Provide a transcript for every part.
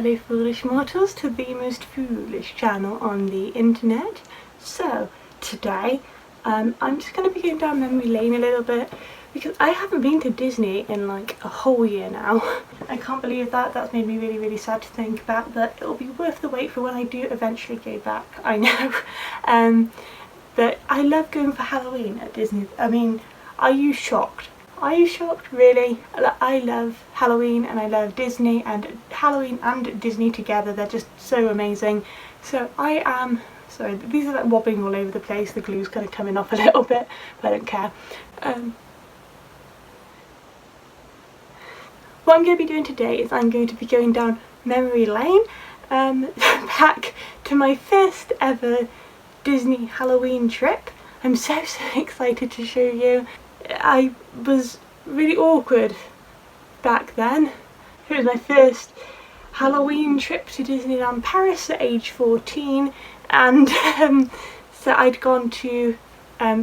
fellow foolish mortals, to the most foolish channel on the internet. So today I'm just going to be going down memory lane a little bit because I haven't been to Disney in like a whole year now. I can't believe that. That's made me really sad to think about, but it'll be worth the wait for when I do eventually go back. I know. But I love going for Halloween at Disney. I mean, are you shocked? Are you shocked? Really? I love Halloween and I love Disney, and Halloween and Disney together, they're just so amazing. So I am, sorry, these are like wobbling all over the place, the glue's kind of coming off a little bit, but I don't care. What I'm going to be doing today is I'm going to be going down memory lane, back to my first ever Disney Halloween trip. I'm so excited to show you. I was really awkward back then. It was my first Halloween trip to Disneyland Paris at age 14, and so I'd gone to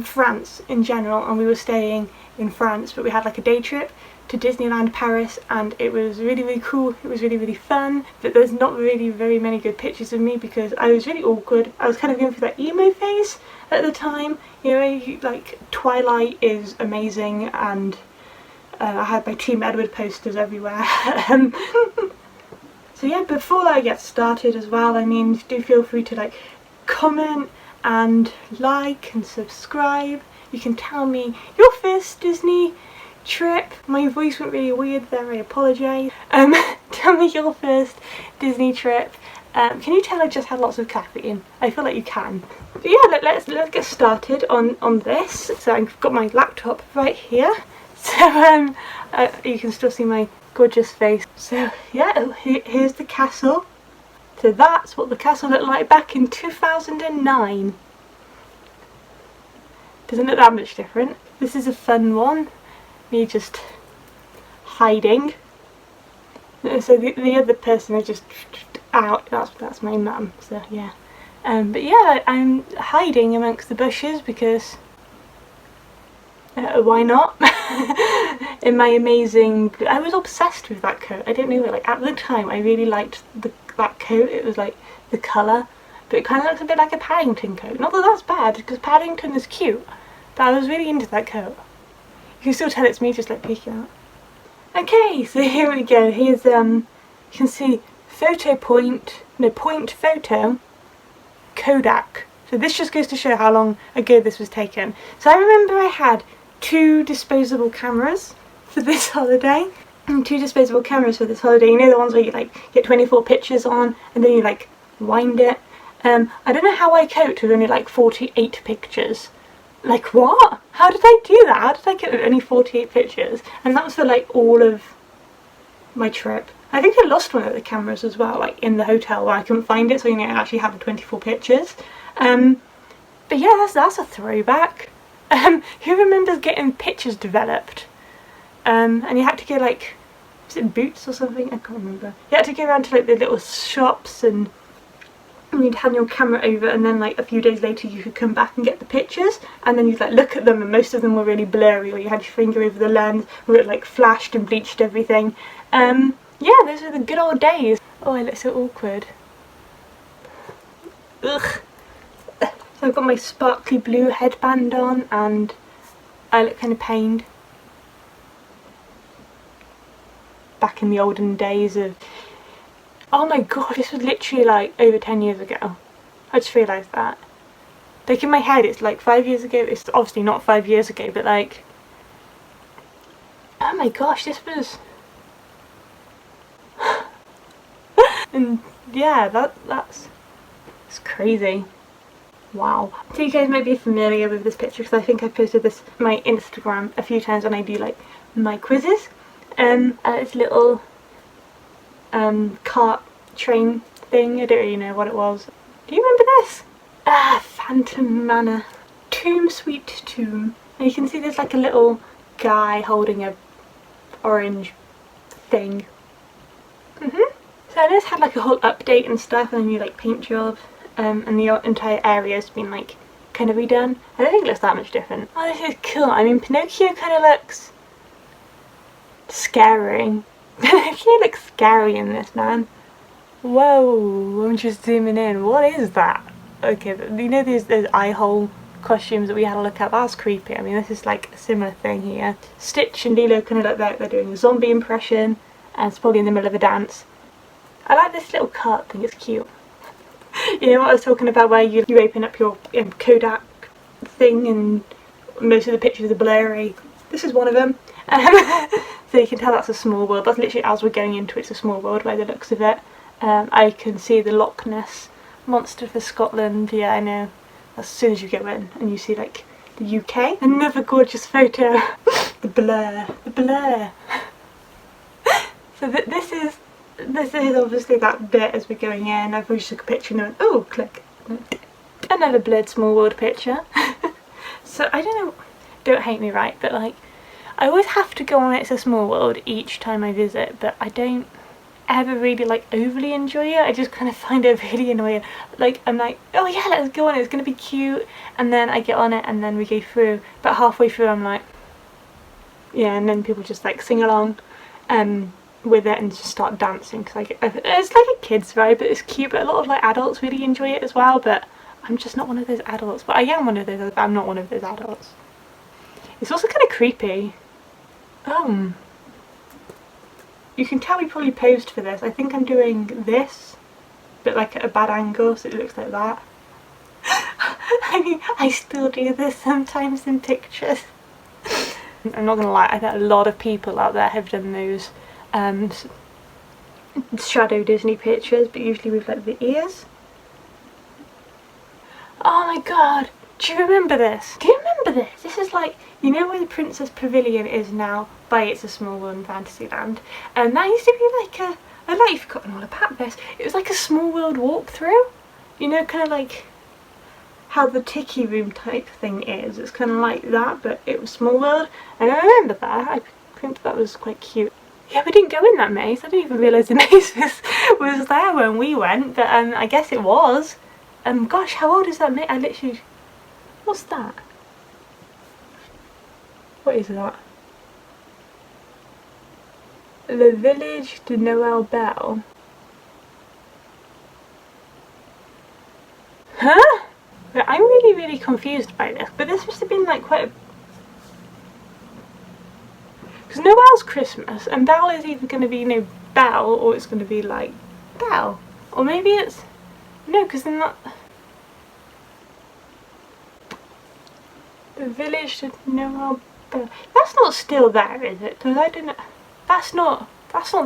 France in general, and we were staying in France, but we had like a day trip to Disneyland Paris, and it was really cool. It was really fun, but there's not really very many good pictures of me because I was really awkward. I was kind of going through that emo phase at the time, you know, like Twilight is amazing, and I had my Team Edward posters everywhere. So yeah, before I get started as well, I mean, do feel free to like comment and like and subscribe. You can tell me your first Disney trip. My voice went really weird there, I apologise. Tell me your first Disney trip. Can you tell I just had lots of caffeine? I feel like you can. But yeah, let's get started on this. So I've got my laptop right here. So you can still see my gorgeous face. So yeah, here's the castle. So that's what the castle looked like back in 2009. Doesn't look that much different. This is a fun one. Me just hiding. So the other person is just out. That's my mum. So yeah. But yeah, I'm hiding amongst the bushes because why not? In my amazing, I was obsessed with that coat. I don't know, like at the time I really liked that coat. It was like the colour, but it kind of looks a bit like a Paddington coat. Not that that's bad, because Paddington is cute, but I was really into that coat. You can still tell it's me just like peeking out. Okay, so here we go. Here's you can see point photo Kodak. So this just goes to show how long ago this was taken. So I remember I had 2 disposable cameras for this holiday. You know the ones where you like get 24 pictures on and then you like wind it. I don't know how I coped with only like 48 pictures. Like what? How did I do that? How did I get only 48 pictures? And that was for like all of my trip. I think I lost one of the cameras as well, like in the hotel where I couldn't find it, so you know I actually had 24 pictures. But yeah, that's a throwback. Who remembers getting pictures developed? And you had to go like, was it Boots or something? I can't remember. You had to go around to like the little shops and you'd hand your camera over, and then like a few days later you could come back and get the pictures, and then you'd like look at them, and most of them were really blurry, or you had your finger over the lens where it like flashed and bleached everything. Yeah, those were the good old days. Oh, I look so awkward. Ugh. So I've got my sparkly blue headband on and I look kind of pained. Back in the olden days of, oh my god, this was literally like over 10 years ago. I just realised that. Like in my head it's like 5 years ago. It's obviously not 5 years ago, but like, oh my gosh, this was and yeah, that's crazy. Wow. So you guys might be familiar with this picture because I think I posted this on my Instagram a few times when I do like my quizzes. This little cart train thing, I don't really know what it was. Do you remember this? Phantom Manor. Tomb Sweet Tomb. And you can see there's like a little guy holding a orange thing. So I just had like a whole update and stuff, and a new like paint job, and the entire area's been like kind of redone. I don't think it looks that much different. Oh, this is cool. I mean, Pinocchio kind of looks scary. Pinocchio looks scary in this, man. Whoa, I'm just zooming in. What is that? Okay, you know those eye hole costumes that we had a look at? That's creepy. I mean, this is like a similar thing here. Stitch and Lilo kind of look like they're doing a zombie impression, and it's probably in the middle of a dance. I like this little cart thing, it's cute. You know what I was talking about, where you open up your Kodak thing and most of the pictures are blurry? This is one of them. So you can tell that's a small world. That's literally, as we're going into it's a small world by the looks of it. I can see the Loch Ness Monster for Scotland. Yeah, I know. As soon as you go in and you see like the UK. Another gorgeous photo. The blur. The blur. So this is obviously that bit as we're going in. I've always took a picture and went, oh, click. Another blurred small world picture. So I don't know, don't hate me, right, but like I always have to go on It's a Small World each time I visit, but I don't ever really like overly enjoy it. I just kind of find it really annoying. Like I'm like, oh yeah, let's go on it, it's gonna be cute, and then I get on it and then we go through, but halfway through I'm like, yeah, and then people just like sing along with it and just start dancing, because like it's like a kid's vibe, but it's cute, but a lot of like adults really enjoy it as well, but I'm just not one of those adults. But I am one of those, but I'm not one of those adults. It's also kind of creepy. You can tell we probably posed for this. I think I'm doing this, but like at a bad angle, so it looks like that. I mean, I still do this sometimes in pictures. I'm not gonna lie, I bet a lot of people out there have done those shadow Disney pictures, but usually with like the ears. Oh my god, do you remember this? Do you remember this? This is like, you know where the Princess Pavilion is now by It's a Small World in Fantasyland? And that used to be like a, I like you've forgotten all about this. It was like a Small World walkthrough. You know, kind of like how the Tiki Room type thing is. It's kind of like that, but it was Small World. And I remember that. I think that was quite cute. Yeah, we didn't go in that maze. I didn't even realise the maze was there when we went, but I guess it was. Gosh, how old is that maze? I literally... What's that? What is that? The Village de Noël Belle. Huh? I'm really confused by this, but this must have been like quite a... Because Noel's Christmas, and Belle is either going to be, you know, Belle, or it's going to be like Belle. Or maybe it's... No, because they're not... The Village de Noël Belle. That's not still there, is it? Because I don't know... That's not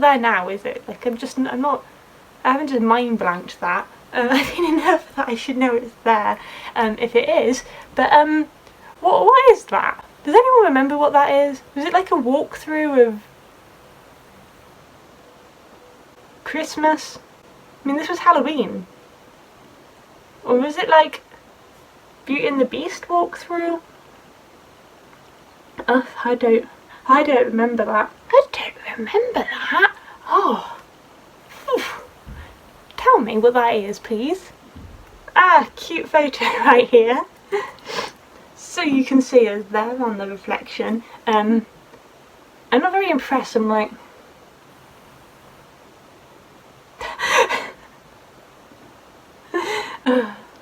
there now, is it? Like, I haven't just mind blanked that. I didn't know that I should know it's there, if it is. But, what is that? Does anyone remember what that is? Was it like a walkthrough of Christmas? I mean, this was Halloween. Or was it like Beauty and the Beast walkthrough? I don't remember that. I don't remember that. Oh. Whew. Tell me what that is, please. Ah, cute photo right here. So you can see us there on the reflection. I'm not very impressed. I'm like...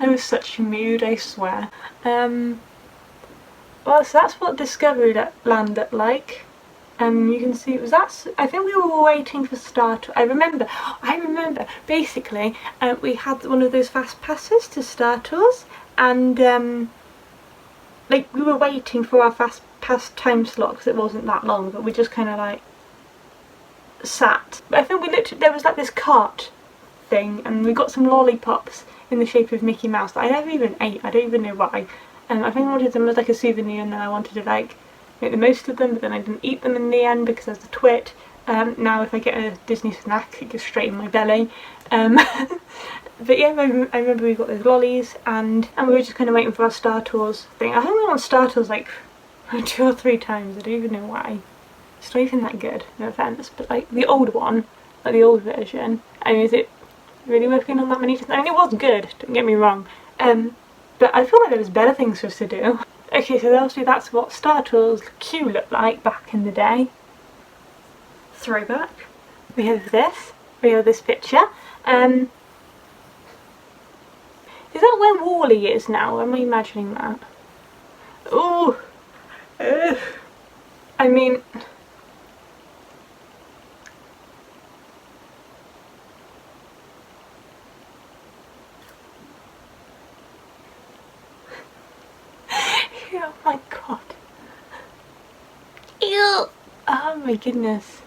I was such a mood, I swear. Well, so that's what Discoveryland looked like. You can see it was that. I think we were waiting for Star Tours. I remember. Basically, we had one of those fast passes to Star Tours, and like we were waiting for our fast pass time slot because it wasn't that long. But we just kind of like sat. I think we looked. There was like this cart thing, and we got some lollipops in the shape of Mickey Mouse that I never even ate. I don't even know why. I think I wanted them as like a souvenir, and then I wanted to like make the most of them, but then I didn't eat them in the end because I was a twit. Now if I get a Disney snack, it goes straight in my belly. But yeah, I remember we got those lollies, and we were just kind of waiting for our Star Tours thing. I think we went on Star Tours like 2 or 3 times. I don't even know why. It's not even that good, no offence, but like the old one, like the old version. I mean, is it really worth going on that many times? I mean, it was good, don't get me wrong. But I feel like there was better things for us to do. Okay, so obviously that's what Star Tours queue looked like back in the day. Throwback. We have this picture. Is that where Wall-E is now? Am I imagining that? Oh, I mean, oh my god. Ew. Oh my goodness.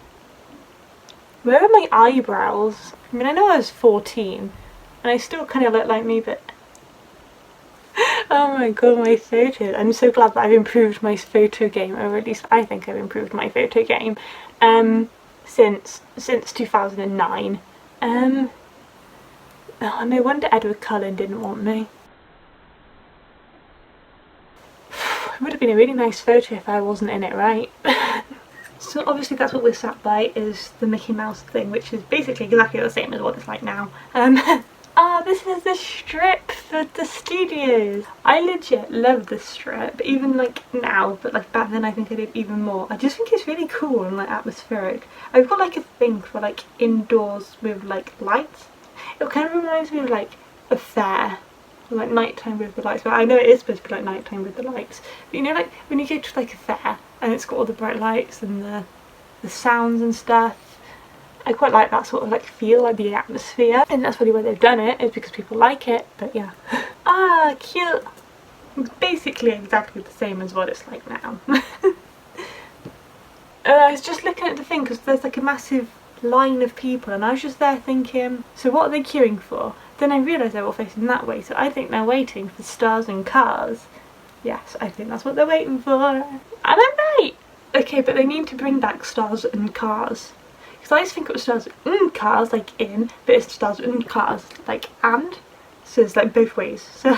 Where are my eyebrows? I mean, I know I was 14 and I still kind of look like me, but oh my god, my photos. I'm so glad that I've improved my photo game, or at least I think I've improved my photo game, since 2009. Oh, no wonder Edward Cullen didn't want me. It would have been a really nice photo if I wasn't in it, right? So obviously that's what we're sat by, is the Mickey Mouse thing, which is basically exactly the same as what it's like now. This is the strip for the studios. I legit love this strip, even like now, but like back then I think I did even more. I just think it's really cool and like atmospheric. I've got like a thing for like indoors with like lights. It kind of reminds me of like a fair, like nighttime with the lights. But I know it is supposed to be like nighttime with the lights. But you know, like when you go to like a fair and it's got all the bright lights and the sounds and stuff. I quite like that sort of like feel, like the atmosphere, and that's probably why they've done it, is because people like it. But yeah. Ah, cute. Basically exactly the same as what it's like now. I was just looking at the thing because there's like a massive line of people and I was just there thinking, so what are they queuing for? Then I realised they're all facing that way, so I think they're waiting for stars and cars. Yes, I think that's what they're waiting for. And I'm right! Okay, but they need to bring back stars and cars. Because I used to think it was stars and cars, like in, but it's stars and cars, like and. So it's like both ways. So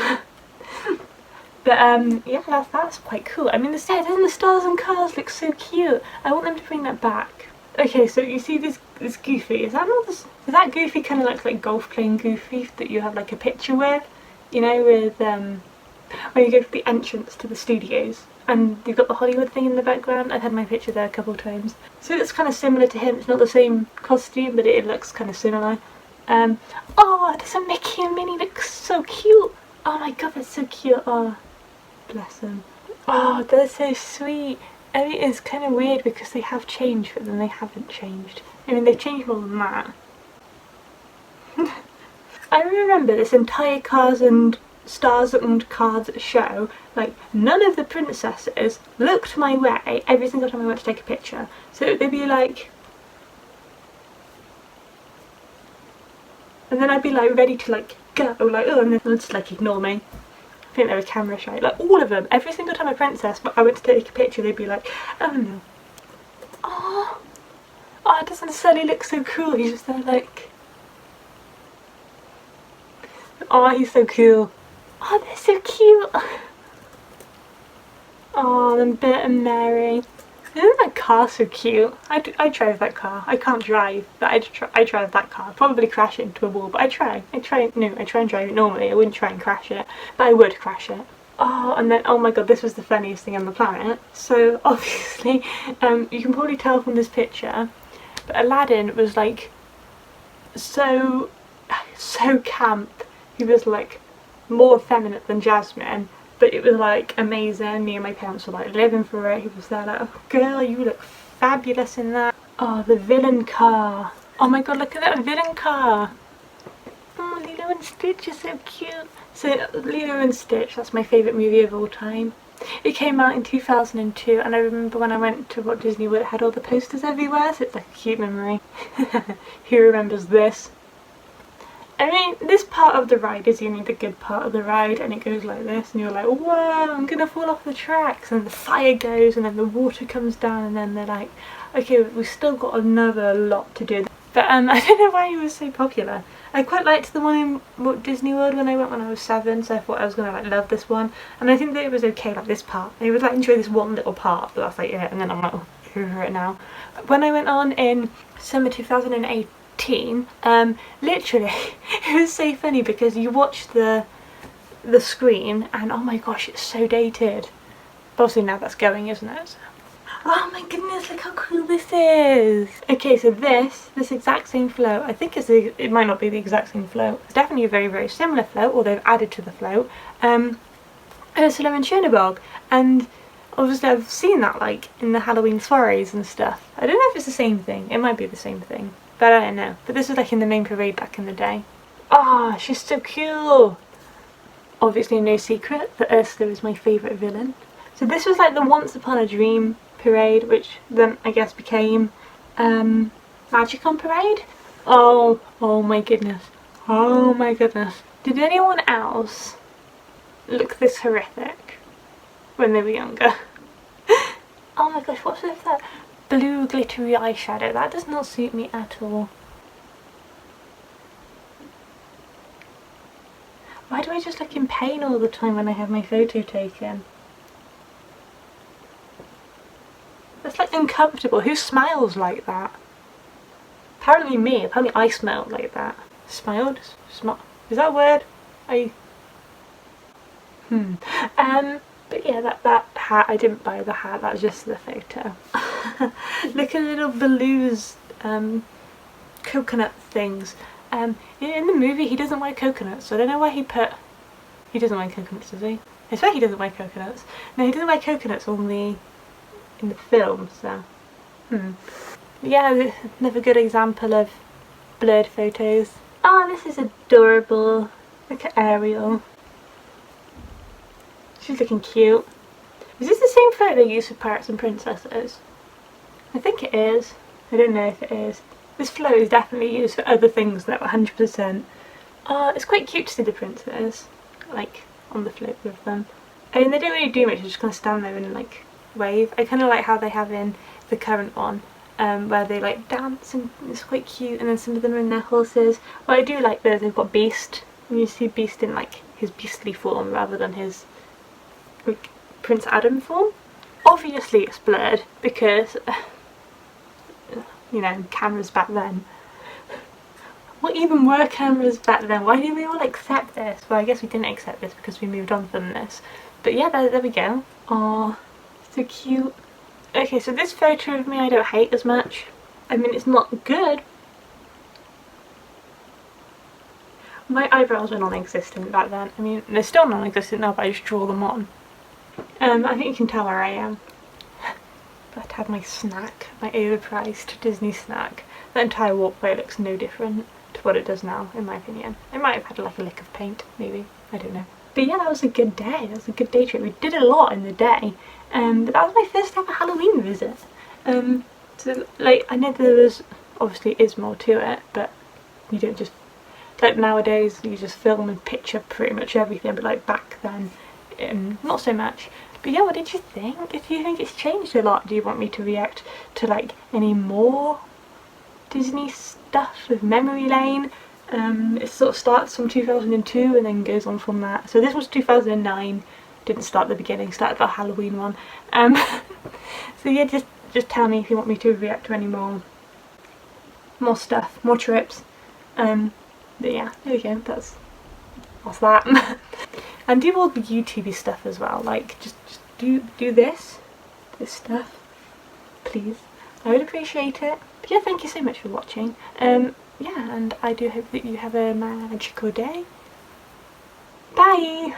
but yeah, that's quite cool. I mean, the stars and cars look so cute. I want them to bring that back. Okay, so you see this Goofy. Is that Goofy kind of looks like golf playing Goofy that you have like a picture with? You know, with when you go to the entrance to the studios and you've got the Hollywood thing in the background. I've had my picture there a couple of times. So it's kind of similar to him. It's not the same costume, but it looks kind of similar. Oh, does a Mickey and Minnie look so cute? Oh my god, that's so cute. Oh, bless them. Oh, they're so sweet. I mean, it's kind of weird because they have changed, but then they haven't changed. I mean, they've changed more than that. I remember this entire Cars and Stars and Cars show, like none of the princesses looked my way every single time I went to take a picture. So they'd be like, and then I'd be like ready to like go, like oh, and then they'd just like ignore me. I think they were camera shy, like all of them. Every single time a princess I went to take a picture, they'd be like, oh no, oh, doesn't Sully look so cool? He's just there like, oh, he's so cool. Oh, they're so cute. Oh, and Bert and Mary. Isn't that car so cute? I drive that car. I can't drive, but I drive that car. I'd probably crash it into a wall, but I try and drive it normally. I wouldn't try and crash it, but I would crash it. Oh, and then, oh my god, this was the funniest thing on the planet. So, obviously, you can probably tell from this picture, but Aladdin was like, so camp. He was like more effeminate than Jasmine, but it was like amazing. Me and my parents were like living for it. He was there like, oh girl, you look fabulous in that. Oh, the villain car. Oh my god, look at that villain car. Oh, Lilo and Stitch is so cute. So Lilo and Stitch, that's my favourite movie of all time. It came out in 2002 and I remember when I went to Walt Disney World, it had all the posters everywhere, so it's like a cute memory. Who remembers this? I mean, this part of the ride is only the good part of the ride, and it goes like this and you're like, whoa, I'm gonna fall off the tracks, and the fire goes and then the water comes down and then they're like, okay, we've still got another lot to do. But I don't know why it was so popular. I quite liked the one in Walt Disney World when I went when I was 7, so I thought I was gonna like love this one, and I think that it was okay, like this part. I would like enjoy this one little part, but that's like it, and then I'm like, oh, over it now. When I went on in summer 2008, literally it was so funny because you watch the screen and oh my gosh, it's so dated. But obviously now that's going, isn't it? Oh my goodness, look how cool this is! Okay, so this exact same float, I think it might not be the exact same float. It's definitely a very, very similar float, or they've added to the float. Ursula and Schönberg, and obviously I've seen that like in the Halloween soirees and stuff. I don't know if it's the same thing, it might be the same thing, but I don't know. But this was like in the main parade back in the day. Ah, she's so cool! Obviously no secret that Ursula is my favourite villain. So this was like the Once Upon a Dream parade, which then I guess became Magicon parade. Oh my goodness. Oh my goodness. Did anyone else look this horrific when they were younger? Oh my gosh, what's with that blue glittery eyeshadow? That does not suit me at all. Why do I just look in pain all the time when I have my photo taken? That's like uncomfortable. Who smiles like that? Apparently me. Apparently I smiled like that. Smiled? Is that a word? But yeah, that hat, I didn't buy the hat, that's just the photo. Look at little Baloo's coconut things. In the movie he doesn't wear coconuts, so I don't know why he doesn't wear coconuts, does he? I swear he doesn't wear coconuts. No, he doesn't wear coconuts in the film, so yeah, another good example of blurred photos. Oh, this is adorable. Look at Ariel. She's looking cute. Is this the same photo they used for Pirates and Princesses? I think it is. I don't know if it is. This float is definitely used for other things though, 100%. It's quite cute to see the princes, like, on the float with them. I mean, they don't really do much, they just kind of stand there and like wave. I kind of like how they have in the current one, where they like dance and it's quite cute, and then some of them are in their horses. What I do like though, they've got Beast, and you see Beast in like his beastly form rather than his like Prince Adam form. Obviously it's blurred because you know, cameras back then. What even were cameras back then? Why didn't we all accept this? Well, I guess we didn't accept this because we moved on from this. But yeah, there we go. Oh, so cute. Okay, so this photo of me I don't hate as much. I mean, it's not good. My eyebrows were non-existent back then. I mean, they're still non-existent now, but I just draw them on. I think you can tell where I am. But I had my snack, my overpriced Disney snack. The entire walkway looks no different to what it does now, in my opinion. It might have had like a lick of paint, maybe. I don't know. But yeah, that was a good day. That was a good day trip. We did a lot in the day. But that was my first ever Halloween visit. So like, I know there was, obviously is more to it, but you don't just, like nowadays you just film and picture pretty much everything, but like back then, not so much. But yeah, what did you think? If you think it's changed a lot, do you want me to react to like any more Disney stuff with Memory Lane? It sort of starts from 2002 and then goes on from that. So this was 2009, didn't start at the beginning, started the Halloween one. So yeah, just tell me if you want me to react to any more stuff, more trips. But yeah, there we go, that's that. And do all the YouTubey stuff as well, like just do this stuff, please. I would appreciate it. But yeah, thank you so much for watching. Yeah, and I do hope that you have a magical day. Bye!